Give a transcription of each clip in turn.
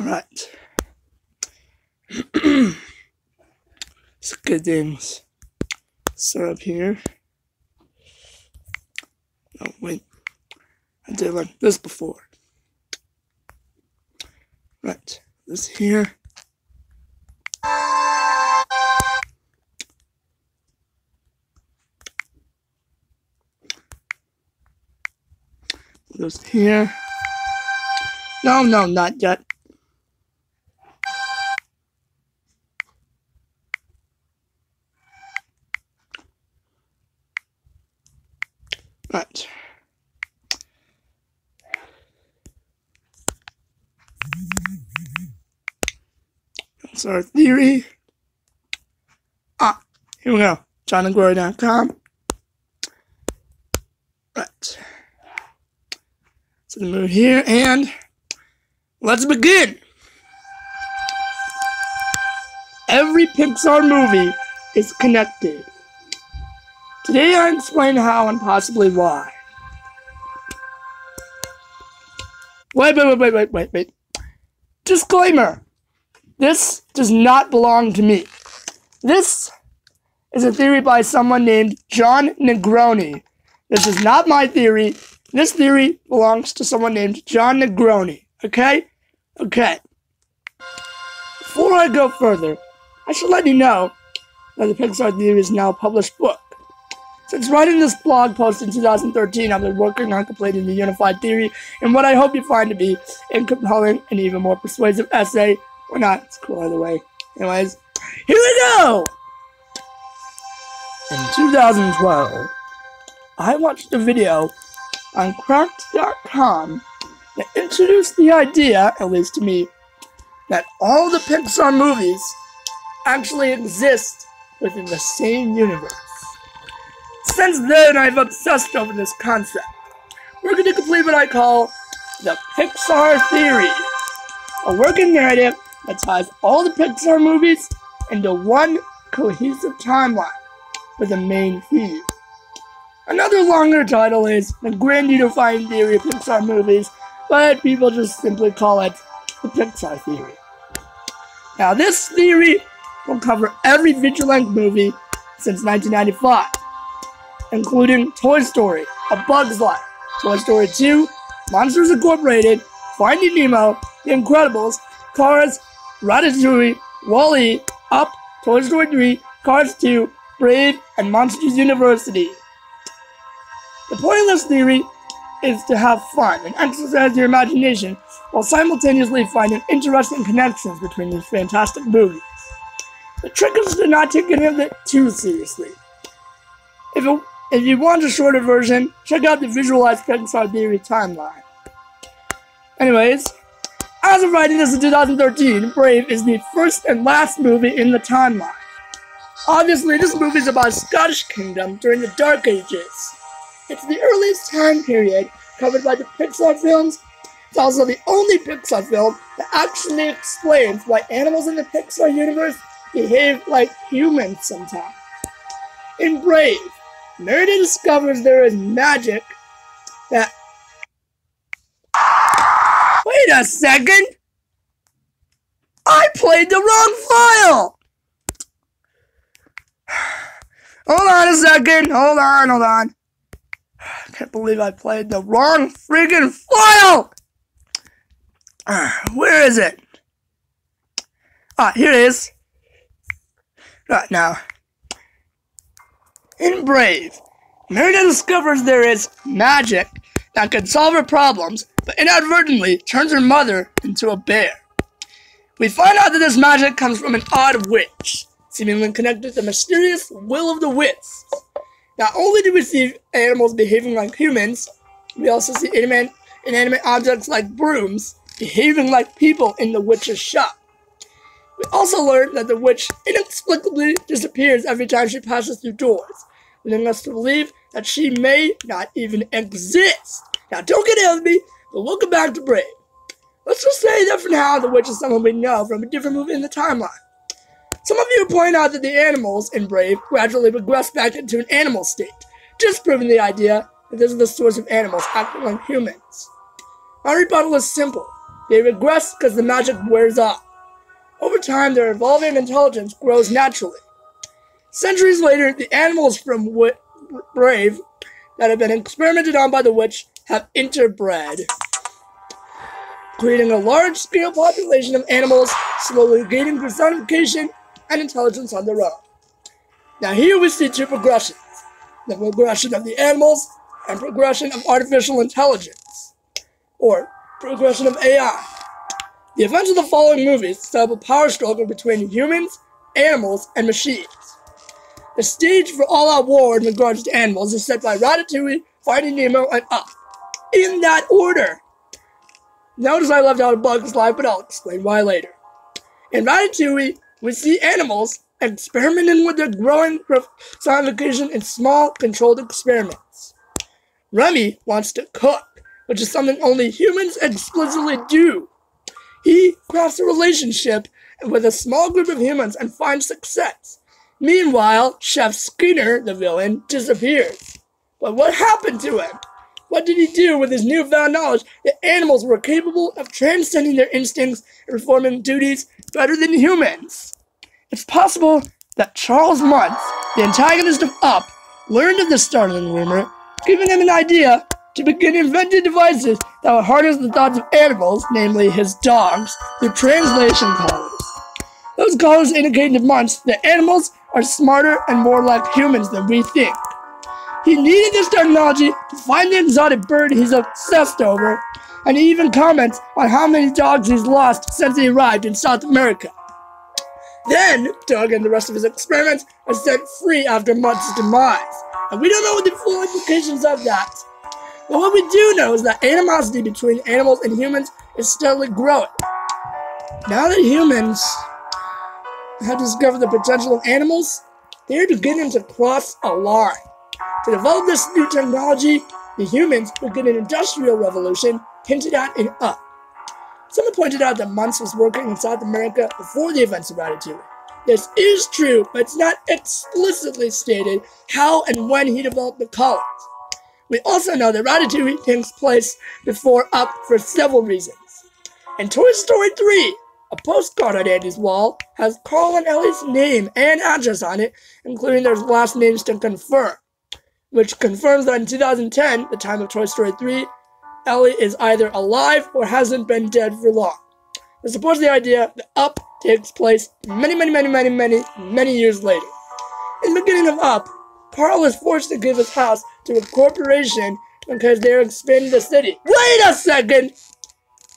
Alright. Let's get things set up here. Oh, wait. I did like this before. Right. This here. This here. No, not yet. Right. Pixar Theory. Here we go. JonNegroni.com. Right. So the mood here, and let's begin. Every Pixar movie is connected. Today I explain how and possibly why. Wait. Disclaimer. This does not belong to me. This is a theory by someone named Jon Negroni. This is not my theory. This theory belongs to someone named Jon Negroni. Okay? Okay. Before I go further, I should let you know that the Pixar Theory is now a published book. Since writing this blog post in 2013, I've been working on completing the unified theory in what I hope you find to be a compelling and even more persuasive essay. Or not, it's cool either way. Anyways, here we go! In 2012, I watched a video on Cracked.com that introduced the idea, at least to me, that all the Pixar movies actually exist within the same universe. Since then, I've obsessed over this concept. We're going to complete what I call the Pixar Theory, a working narrative that ties all the Pixar movies into one cohesive timeline with a main theme. Another longer title is the Grand Unifying Theory of Pixar Movies, but people just simply call it the Pixar Theory. Now, this theory will cover every feature-length movie since 1995, including Toy Story, A Bug's Life, Toy Story 2, Monsters Incorporated, Finding Nemo, The Incredibles, Cars, Ratatouille, WALL-E, Up, Toy Story 3, Cars 2, Brave, and Monsters University. The point of this theory is to have fun and exercise your imagination while simultaneously finding interesting connections between these fantastic movies. The trick is to not take any of it too seriously. If you want a shorter version, check out the Visualized Pixar Theory timeline. Anyways, as of writing this in 2013, Brave is the first and last movie in the timeline. Obviously, this movie is about a Scottish kingdom during the Dark Ages. It's the earliest time period covered by the Pixar films. It's also the only Pixar film that actually explains why animals in the Pixar universe behave like humans sometimes. In Brave, Merida discovers there is magic that... Wait a second! I played the wrong file! Hold on a second, hold on. I can't believe I played the wrong friggin' file! Where is it? Here it is. Right now. In Brave, Merida discovers there is magic that can solve her problems, but inadvertently turns her mother into a bear. We find out that this magic comes from an odd witch, seemingly connected to the mysterious Will of the Wisps. Not only do we see animals behaving like humans, we also see inanimate objects like brooms behaving like people in the witch's shop. We also learn that the witch inexplicably disappears every time she passes through doors, leading us to believe that she may not even exist. Now, don't get ahead of me, but welcome back to Brave. Let's just say that for now, the witch is someone we know from a different movie in the timeline. Some of you point out that the animals in Brave gradually progress back into an animal state, disproving the idea that this is the source of animals acting like humans. My rebuttal is simple. They regress because the magic wears off. Over time, their evolving intelligence grows naturally. Centuries later, the animals from Brave that have been experimented on by the witch have interbred, creating a large-scale population of animals slowly gaining personification and intelligence on their own. Now here we see two progressions: the progression of the animals and progression of artificial intelligence, or progression of AI. The events of the following movies set up a power struggle between humans, animals, and machines. The stage for all-out war in regards to animals is set by Ratatouille, Finding Nemo, and Up, in that order. Notice I left out a Bugs Life, but I'll explain why later. In Ratatouille, we see animals experimenting with their growing personification in small, controlled experiments. Remy wants to cook, which is something only humans explicitly do. He crafts a relationship with a small group of humans and finds success. Meanwhile, Chef Skinner, the villain, disappears. But what happened to him? What did he do with his newfound knowledge that animals were capable of transcending their instincts and performing duties better than humans? It's possible that Charles Muntz, the antagonist of Up, learned of this startling rumor, giving him an idea to begin inventing devices that would harness the thoughts of animals, namely his dogs, through translation collars. Those collars indicated to Muntz that animals are smarter and more like humans than we think. He needed this technology to find the exotic bird he's obsessed over, and he even comments on how many dogs he's lost since he arrived in South America. Then, Doug and the rest of his experiments are set free after Muntz's demise, and we don't know what the full implications of that. But what we do know is that animosity between animals and humans is steadily growing. Now that humans have discovered the potential of animals, they are beginning to cross a line. To develop this new technology, the humans begin an industrial revolution hinted at in Up. Someone pointed out that Muntz was working in South America before the events of Ratatouille. This is true, but it's not explicitly stated how and when he developed the collars. We also know that Ratatouille takes place before Up for several reasons. In Toy Story 3, a postcard on Andy's wall has Carl and Ellie's name and address on it, including their last names to confirm, which confirms that in 2010, the time of Toy Story 3, Ellie is either alive or hasn't been dead for long. This supports the idea that Up takes place many years later. In the beginning of Up, Carl is forced to give his house to a corporation because they're expanding the city. Wait a second!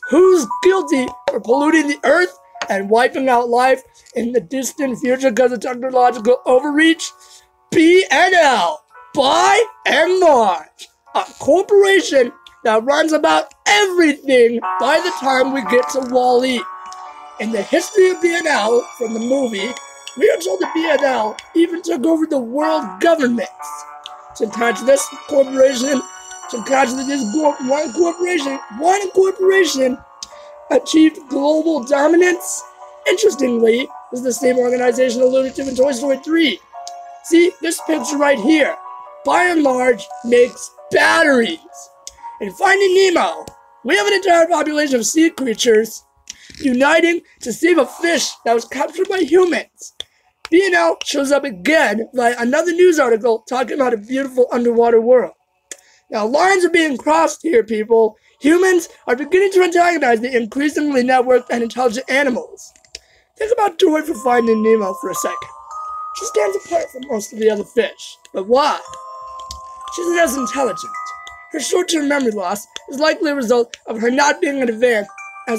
Who's guilty for polluting the earth and wiping out life in the distant future because of technological overreach? B&L, by and large, a corporation that runs about everything by the time we get to Wall-E. In the history of B&L from the movie, we are told that B&L even took over the world governments. To catch this corporation, one corporation achieved global dominance. Interestingly, this is the same organization alluded to in Toy Story 3. See, this picture right here, by and large, makes batteries. In Finding Nemo, we have an entire population of sea creatures uniting to save a fish that was captured by humans. B&L shows up again via another news article talking about a beautiful underwater world. Now, lines are being crossed here, people. Humans are beginning to antagonize the increasingly networked and intelligent animals. Think about Dory from Finding Nemo for a second. She stands apart from most of the other fish. But why? She's less intelligent. Her short-term memory loss is likely a result of her not being as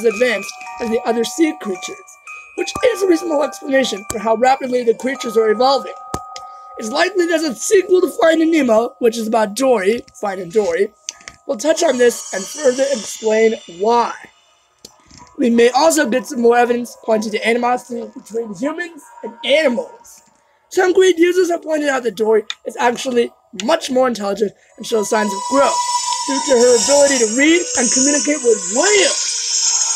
advanced as the other sea creatures, which is a reasonable explanation for how rapidly the creatures are evolving. It's likely there's a sequel to Finding Nemo, which is about Dory, Finding Dory. We'll touch on this and further explain why. We may also get some more evidence pointing to animosity between humans and animals. Some greed users have pointed out that Dory is actually much more intelligent and shows signs of growth due to her ability to read and communicate with whales.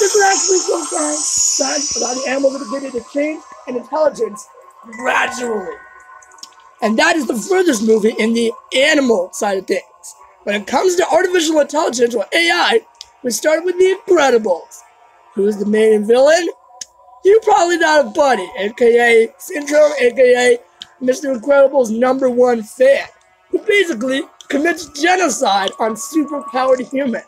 This would actually show signs about the animals that are beginning to change in intelligence gradually. And that is the furthest movie in the animal side of things. When it comes to artificial intelligence, or AI, we start with The Incredibles. Who's the main villain? You probably thought of Buddy, aka Syndrome, aka Mr. Incredible's #1 fan, who basically commits genocide on superpowered humans.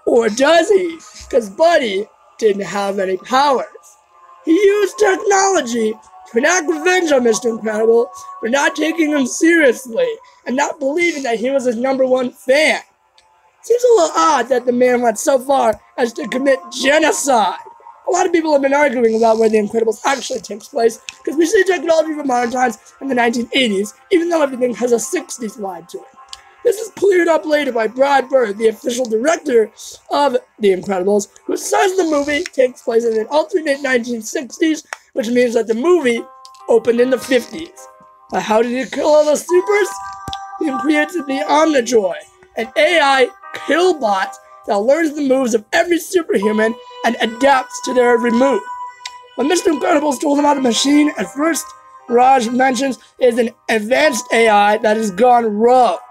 Or does he? Because Buddy didn't have any powers. He used technology to enact revenge on Mr. Incredible for not taking him seriously and not believing that he was his #1 fan. Seems a little odd that the man went so far as to commit genocide. A lot of people have been arguing about where The Incredibles actually takes place, because we see technology from modern times in the 1980s, even though everything has a 60s vibe to it. This is cleared up later by Brad Bird, the official director of The Incredibles, who says the movie takes place in an alternate 1960s, which means that the movie opened in the 50s. But how did he kill all the supers? He created the Omnidroid, an AI killbot that learns the moves of every superhuman and adapts to their every move. When Mr. Incredibles told him about the machine, at first, Raj mentions is an advanced AI that has gone rogue.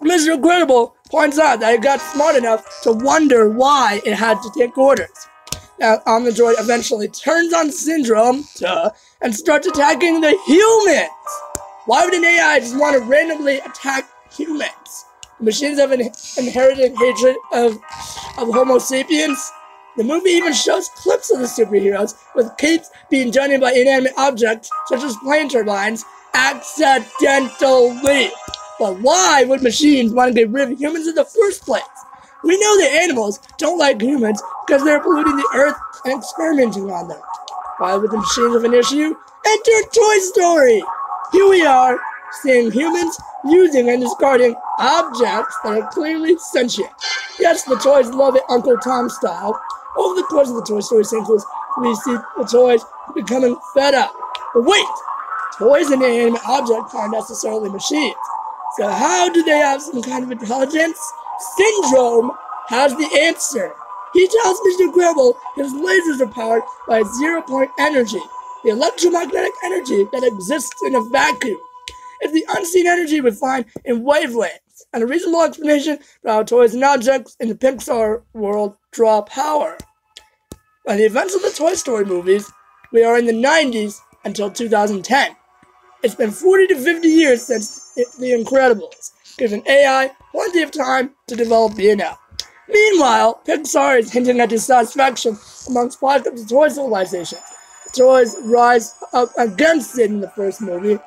Mr. Incredible points out that it got smart enough to wonder why it had to take orders. Now, Omnidroid eventually turns on Syndrome, and starts attacking the humans. Why would an AI just want to randomly attack humans? The machines have an inherited hatred of Homo sapiens. The movie even shows clips of the superheroes, with capes being done by inanimate objects, such as plane turbines, accidentally. But why would machines want to get rid of humans in the first place? We know that animals don't like humans because they're polluting the earth and experimenting on them. Why would the machines have an issue? Enter Toy Story! Here we are, seeing humans using and discarding objects that are clearly sentient. Yes, the toys love it Uncle Tom style. Over the course of the Toy Story sequels, we see the toys becoming fed up. But wait! Toys and inanimate objects aren't necessarily machines. So how do they have some kind of intelligence? Syndrome has the answer. He tells Mr. Incredible his lasers are powered by zero-point energy, the electromagnetic energy that exists in a vacuum. It's the unseen energy we find in wavelengths, and a reasonable explanation for how toys and objects in the Pixar world draw power. By the events of the Toy Story movies, we are in the 90s until 2010. It's been 40 to 50 years since The Incredibles, giving AI plenty of time to develop DNA. Meanwhile, Pixar is hinting at dissatisfaction amongst pockets of toy civilizations. The toys rise up against it in the first movie.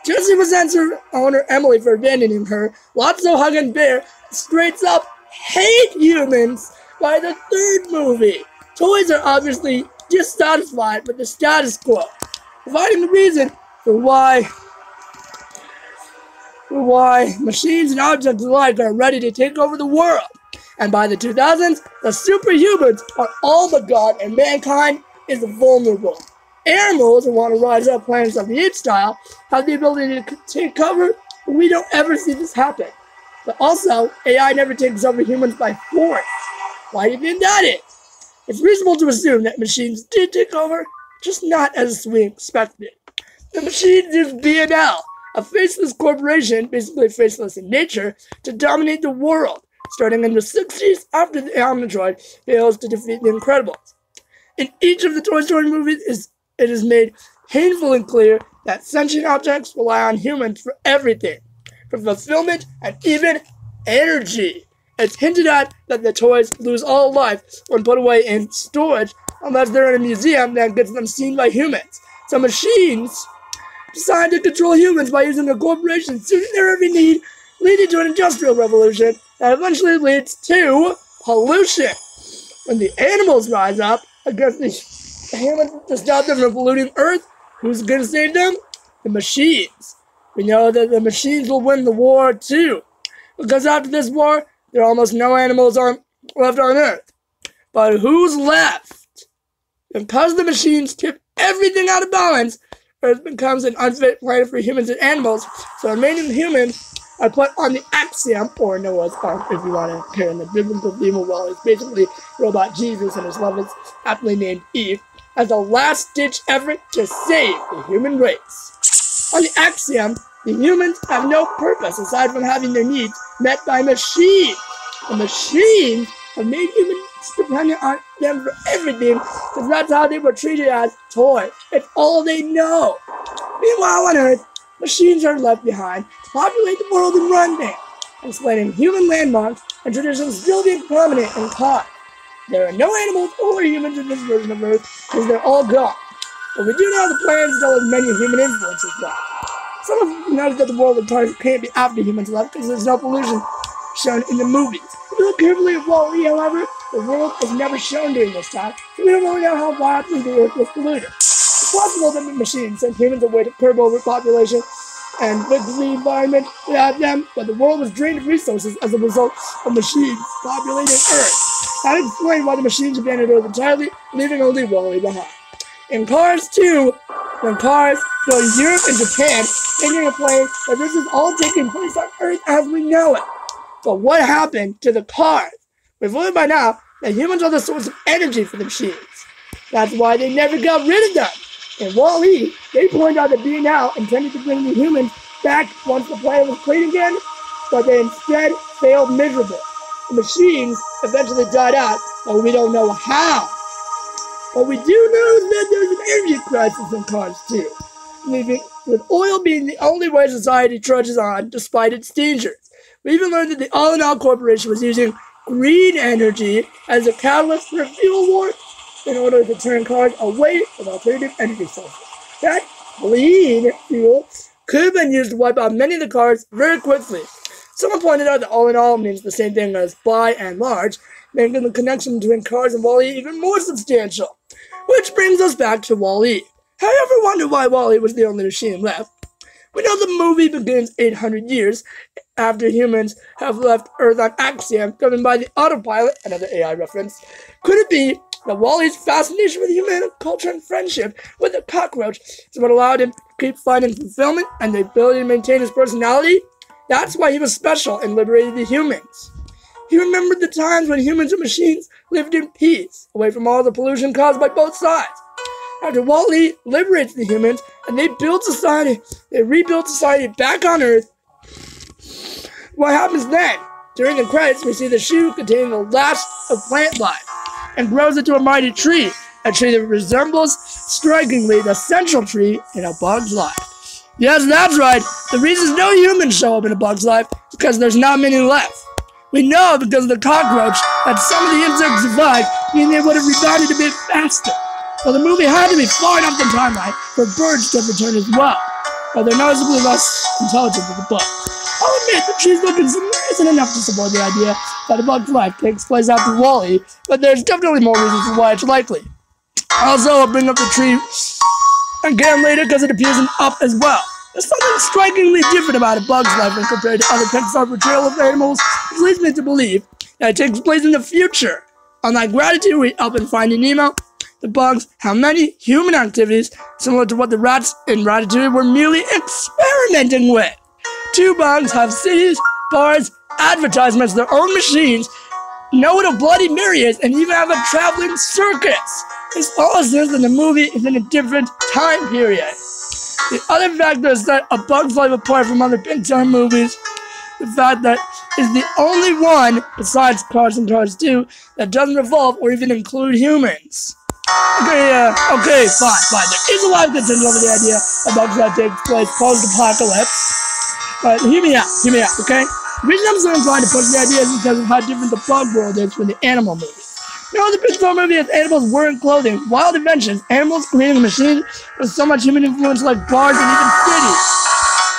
Jessie resents her owner Emily for abandoning her. Lotso, Hug, and Bear straight up hate humans by the third movie. Toys are obviously dissatisfied with the status quo, providing the reason for why machines and objects alike are ready to take over the world. And by the 2000s, the superhumans are all but gone and mankind is vulnerable. Animals who want to rise up Planet of the Apes style have the ability to take cover, but we don't ever see this happen. But also, AI never takes over humans by force. Why do you think that is? It's reasonable to assume that machines did take over, just not as we expected. The machines use B&L, a faceless corporation, basically faceless in nature, to dominate the world, starting in the 60s after the Omnidroid fails to defeat the Incredibles. In each of the Toy Story movies, it is made painfully clear that sentient objects rely on humans for everything, for fulfillment and even energy. It's hinted at that the toys lose all life when put away in storage unless they're in a museum that gets them seen by humans. So machines decide to control humans by using a corporation suiting their every need, leading to an industrial revolution that eventually leads to pollution. When the animals rise up against the humans to stop them from polluting Earth, who's going to save them? The machines. We know that the machines will win the war too, because after this war, there are almost no animals left on Earth. But who's left? Because the machines tip everything out of balance, Earth becomes an unfit planet for humans and animals, so remaining humans are put on the Axiom, or Noah's Ark, if you want to carry in the biblical theme of, well, it's basically robot Jesus and his love is aptly named Eve, as a last-ditch effort to save the human race. On the Axiom, the humans have no purpose aside from having their needs met by machines. The machines have made dependent on them for everything, because that's how they were treated as toys. It's all they know. Meanwhile, on Earth, machines are left behind to populate the world and run things, explaining human landmarks and traditions still being prominent in cars. There are no animals or humans in this version of Earth, because they're all gone. But we do know the planet still has many human influences left. Some of you notice that the world of cars can't be after humans left because there's no pollution shown in the movies. If you look carefully at Wall-E, however, the world is never shown during this time, so we don't really know how wildly the Earth was polluted. It's possible that the machines sent humans away to curb overpopulation and fix the environment without them, but the world was drained of resources as a result of machines populating Earth. That explains why the machines abandoned Earth entirely, leaving only Wall-E behind. In Cars 2, when cars go to Europe and Japan, thinking a plane that this is all taking place on Earth as we know it. But what happened to the cars? We've learned by now that humans are the source of energy for the machines. That's why they never got rid of them. In Wall-E, they point out that B&L intended to bring the humans back once the plane was clean again, but they instead failed miserably. The machines eventually died out, but we don't know how. What we do know is that there's an energy crisis in Cars 2, with oil being the only way society trudges on despite its dangers. We even learned that the All-in-All Corporation was using green energy as a catalyst for a fuel war in order to turn cars away from alternative energy sources. That clean fuel could have been used to wipe out many of the cars very quickly. Someone pointed out that all-in-all means the same thing as by and large, making the connection between Cars and Wall-E even more substantial. Which brings us back to Wall-E. Have you ever wondered why Wall-E was the only machine left? We know the movie begins 800 years after humans have left Earth on Axiom, governed by the autopilot, another AI reference. Could it be that Wall-E's fascination with human culture and friendship with the cockroach is what allowed him to keep finding fulfillment and the ability to maintain his personality? That's why he was special and liberated the humans. He remembered the times when humans and machines lived in peace, away from all the pollution caused by both sides. After Wall-E liberates the humans and they rebuild society back on Earth, what happens then? During the credits, we see the shoe containing the last of plant life and grows into a mighty tree, a tree that resembles strikingly the central tree in A Bug's Life. Yes, that's right. The reason no humans show up in A Bug's Life is because there's not many left. We know because of the cockroach that some of the insects survived, meaning they would have rebounded a bit faster. So the movie had to be far enough in timeline for birds to return as well, but they're noticeably less intelligent than the bug. I'll admit the trees looking similar isn't enough to support the idea that A Bug's Life takes place after Wall-E, but there's definitely more reasons for why it's likely. Also, I'll bring up the tree again later because it appears in Up as well. There's something strikingly different about A Bug's Life when compared to other Pixar portrayal of animals, which leads me to believe that it takes place in the future. Unlike Ratatouille, Up and Finding Nemo, the bugs have many human activities similar to what the rats in Ratatouille were merely experimenting with. Two bugs have cities, bars, advertisements, their own machines, know what a Bloody Mary is, and even have a traveling circus. This all says that the movie is in a different time period. The other factor is that A Bug's Life, apart from other Pixar movies, the fact that is the only one, besides Cars and Cars 2, that doesn't revolve or even include humans. Okay, fine. There is a lot of contention over the idea A Bug's Life takes place post-apocalypse. But hear me out, okay? The reason I'm so inclined to push the idea is because of how different the bug world is from the animal movies. No other Pixar movie has animals wearing clothing, wild inventions, animals creating machines with so much human influence like bars and even cities.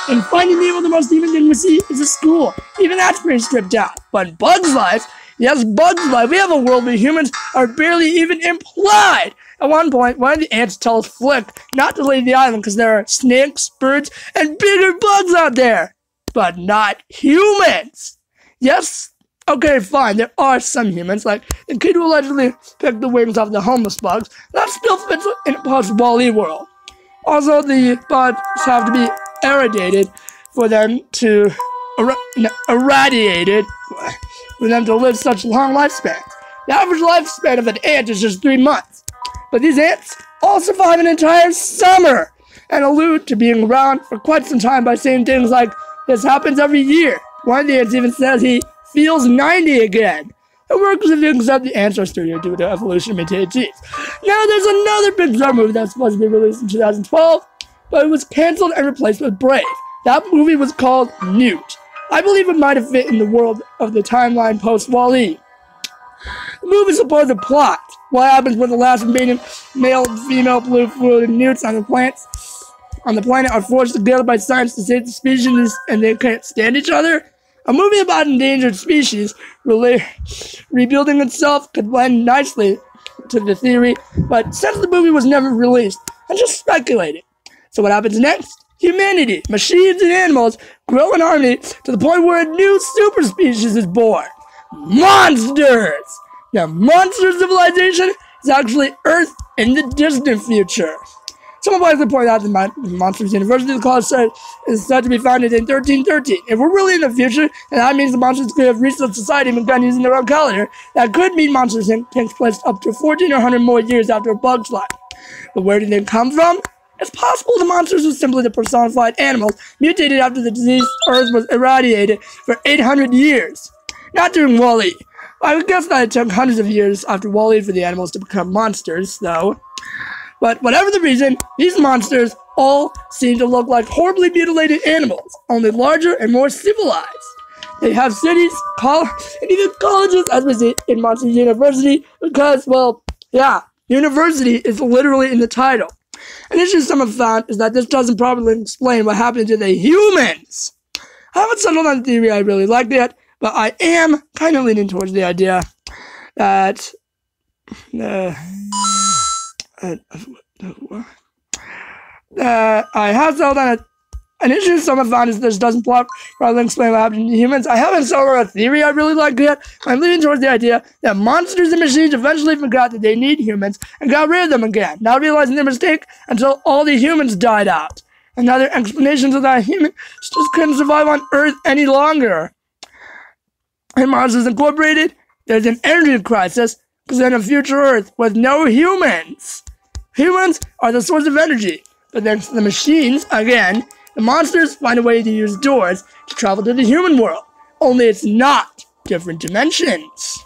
In Finding Nemo, the most human thing we see is a school. Even that's pretty stripped down. But in Bug's Life, yes, Bug's Life, we have a world where humans are barely even implied. At one point, one of the ants tells Flick not to leave the island because there are snakes, birds, and bigger bugs out there. But not humans. Yes, okay, fine, there are some humans, like the kid who allegedly picked the wings off the homeless bugs. That still fits in a post-Wall-E world. Also, the bugs have to be irradiated for them to irradiated for them to live such long lifespans. The average lifespan of an ant is just 3 months. But these ants all survive an entire summer and allude to being around for quite some time by saying things like, "This happens every year." One of the ants even says he feels 90 again. It works if you accept the ancestor here due to evolution of mutated genes. Now, there's another Pixar movie that's supposed to be released in 2012, but it was canceled and replaced with Brave. That movie was called Newt. I believe it might have fit in the world of the timeline post-Wall-E. The movie's supposed plot: what happens when the last remaining male and female blue-fluid newts on the planet are forced together by science to save the species and they can't stand each other? A movie about endangered species rebuilding itself could blend nicely to the theory, but since the movie was never released, I'm just speculating. So what happens next? Humanity, machines, and animals grow an army to the point where a new super species is born. Monsters! Now, monster civilization is actually Earth in the distant future. Someone wisely pointed out that Monsters University, the college is said to be founded in 1313. If we're really in the future, then that means the monsters could have researched society and begun using their own calendar. That could mean Monsters Inc. takes place up to 14 or 100 more years after A Bug's Life. But where did they come from? It's possible the monsters were simply the personified animals mutated after the diseased Earth was irradiated for 800 years. Not during Wall-E. I would guess that it took hundreds of years after Wall-E for the animals to become monsters, though. But whatever the reason, these monsters all seem to look like horribly mutilated animals, only larger and more civilized. They have cities, and even colleges, as we see in Monsters University, because, well, yeah, university is literally in the title. An issue some have found is that this doesn't properly explain what happened to the humans. I haven't settled on the theory I really like yet, but I am kind of leaning towards the idea that I have settled on an issue some have found is this doesn't properly explain what happened to humans. I haven't settled on a theory I really like yet. I'm leaning towards the idea that monsters and machines eventually forgot that they need humans and got rid of them again, not realizing their mistake until all the humans died out. Another explanation is that humans just couldn't survive on Earth any longer. In Monsters Incorporated, there's an energy crisis because in a future Earth with no humans. Humans are the source of energy, but thanks to the machines, again, the monsters find a way to use doors to travel to the human world, only it's not different dimensions.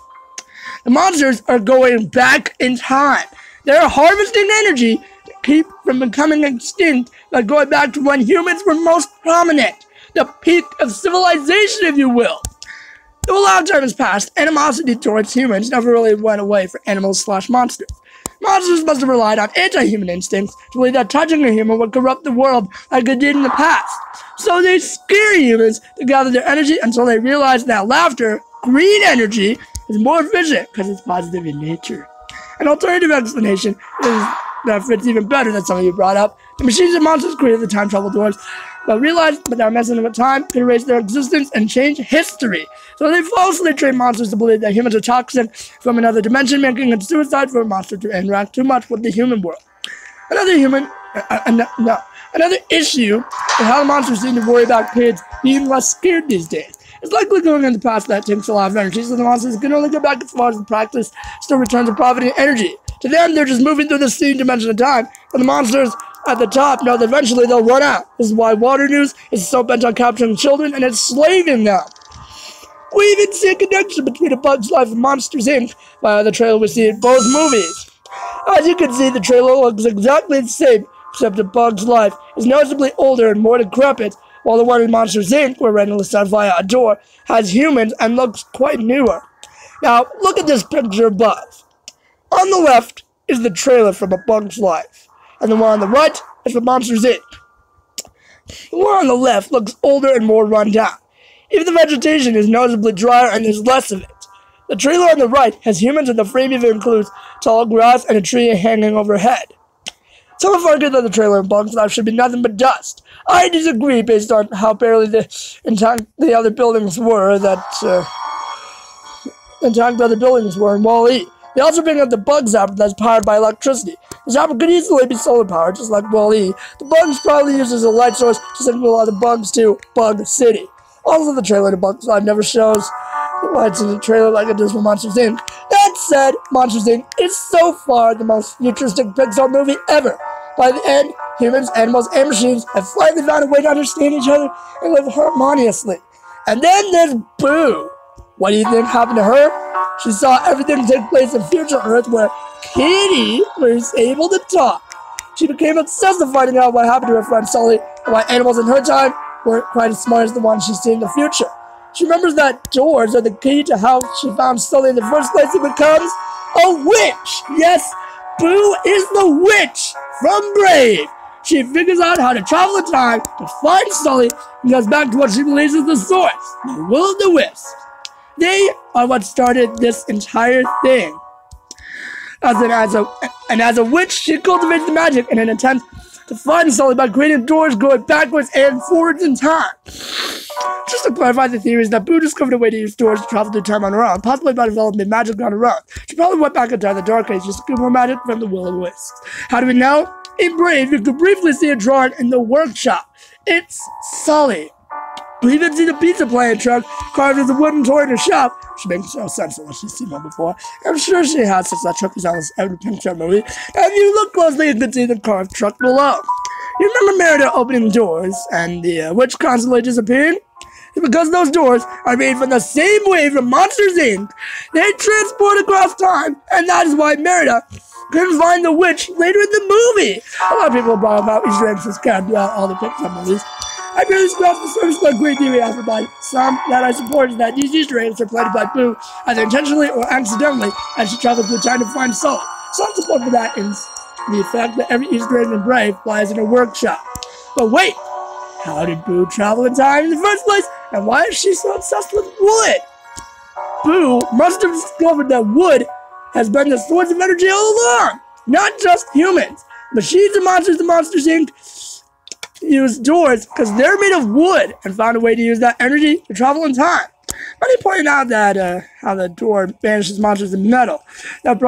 The monsters are going back in time. They're harvesting energy to keep from becoming extinct by going back to when humans were most prominent, the peak of civilization, if you will. Though a lot of time has passed, animosity towards humans never really went away for animals/monsters. Monsters must have relied on anti-human instincts to believe that touching a human would corrupt the world like it did in the past. So they scare humans to gather their energy until they realize that laughter, green energy, is more efficient because it's positive in nature. An alternative explanation is that fits even better than some of you brought up. The machines and monsters created the time travel doors, but realized that messing with time could erase their existence and change history. So they falsely train monsters to believe that humans are toxic from another dimension, making it suicide for a monster to interact too much with the human world. Another issue is how the monsters seem to worry about kids being less scared these days. It's likely going in the past that takes a lot of energy, so the monsters can only go back as far as the practice still returns a profiting energy. To them, they're just moving through the same dimension of time, but the monsters at the top know that eventually they'll run out. This is why Water News is so bent on capturing children and enslaving them. We even see a connection between A Bug's Life and Monsters Inc. via the trailer we see in both movies. As you can see, the trailer looks exactly the same, except A Bug's Life is noticeably older and more decrepit, while the one in Monsters Inc., where randomly set via a door, has humans and looks quite newer. Now, look at this picture above. On the left is the trailer from A Bug's Life, and the one on the right is from Monsters Inc. The one on the left looks older and more run down. Even the vegetation is noticeably drier and there's less of it. The trailer on the right has humans and the frame even includes tall grass and a tree hanging overhead. Some have argued that the trailer in Bug's Life should be nothing but dust. I disagree based on how barely the other buildings were in Wall-E. They also bring up the Bugs app that's powered by electricity. This app could easily be solar powered, just like Wall-E. The Bugs probably uses a light source to signal other bugs to Bug City. Also, the trailer to Bug's Life never shows the lights in the trailer like it does for Monsters Inc. That said, Monsters Inc. is so far the most futuristic Pixar movie ever. By the end, humans, animals, and machines have finally found a way to understand each other and live harmoniously. And then there's Boo. What do you think happened to her? She saw everything take place in future Earth where Kitty was able to talk. She became obsessed with finding out what happened to her friend Sully and why animals in her time weren't quite as smart as the ones she's seen in the future. She remembers that doors are the key to how she found Sully in the first place and becomes a witch. Yes, Boo is the witch from Brave. She figures out how to travel in time to find Sully and goes back to what she believes is the source, the will-o'-the-wisps. They are what started this entire thing. As a witch, she cultivates the magic in an attempt to find Sully by creating doors going backwards and forwards in time. Just to clarify the theory is that Boo discovered a way to use doors to travel through time on her own, possibly by developing magic on her own. She probably went back in time the Dark Ages to get more magic from the will-o'-the-wisps. How do we know? In Brave, you could briefly see a drawing in the workshop. It's Sully. We even see the pizza playing truck carved as a wooden toy in her shop. She makes no sense unless she's seen one before. I'm sure she has, since that truck is almost every Pixar movie. And if you look closely, you can see the carved truck below. You remember Merida opening doors and the witch constantly disappearing? It's because those doors are made from the same way from Monsters, Inc. They transport across time, and that is why Merida couldn't find the witch later in the movie. A lot of people brought about Easter eggs as canon throughout all the Pixar movies. I barely scratched the surface, but great theory offered by some that I support is that these Easter eggs are planted by Boo either intentionally or accidentally as she travels through time to find Sully. Some support for that is the fact that every Easter egg in Brave lies in a workshop. But wait, how did Boo travel in time in the first place, and why is she so obsessed with wood? Boo must have discovered that wood has been the source of energy all along, not just humans. Machines and Monsters, Inc. use doors because they're made of wood and found a way to use that energy to travel in time. Many point out that how the door banishes monsters in metal. That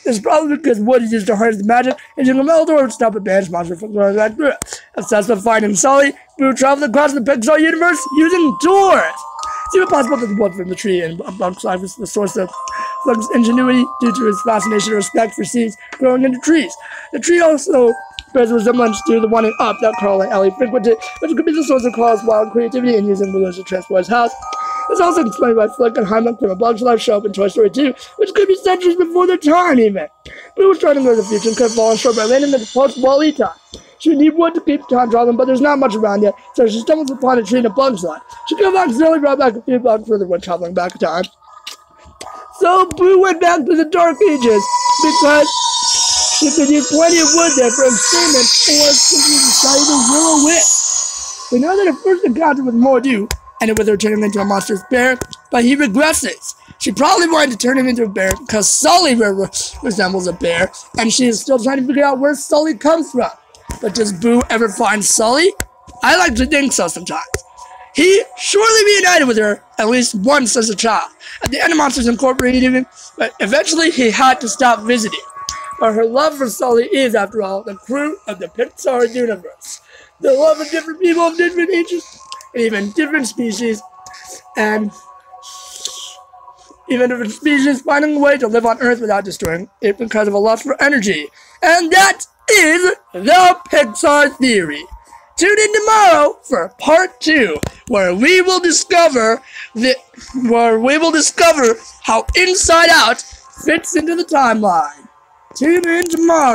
is probably because wood is used to harness the magic, and using a metal door would stop a banished monster from going back through it. Obsessed with finding Sully, Boo traveled across the Pixar universe using doors. It's even possible that the wood from the tree in Bugs Life is the source of Bugs' ingenuity due to his fascination and respect for seeds growing into trees. The tree also bears a resemblance to the one in Up that Carl and Ellie frequented, which could be the source of Carl's wild creativity in using balloons to transport his house. It's also explained why Flick and Heimlich from A Bug's Life show up in Toy Story 2, which could be centuries before their time even. Boo was trying to go to the future and could have fallen short by landing in the post-Wall-E time. She would need wood to keep time traveling, but there's not much around yet, so she stumbles upon a tree in A Bug's Life. She could have accidentally brought back a few bugs further when traveling back in time. So Boo went back to the Dark Ages because she could use plenty of wood there for entertainment or simply decided to will-o'-wisp. We know that her first encounter with Mordew ended with her turning into a monstrous bear, but he regresses. She probably wanted to turn him into a bear because Sully resembles a bear, and she is still trying to figure out where Sully comes from. But does Boo ever find Sully? I like to think so sometimes. He surely reunited with her at least once as a child, at the end of Monsters Incorporated even, but eventually he had to stop visiting. But her love for Sully is, after all, the crew of the Pixar universe. The love of different people of different ages, and even different species, finding a way to live on Earth without destroying it because of a lust for energy. And that is the Pixar Theory. Tune in tomorrow for part 2, where we will discover how Inside Out fits into the timeline. Tune in tomorrow.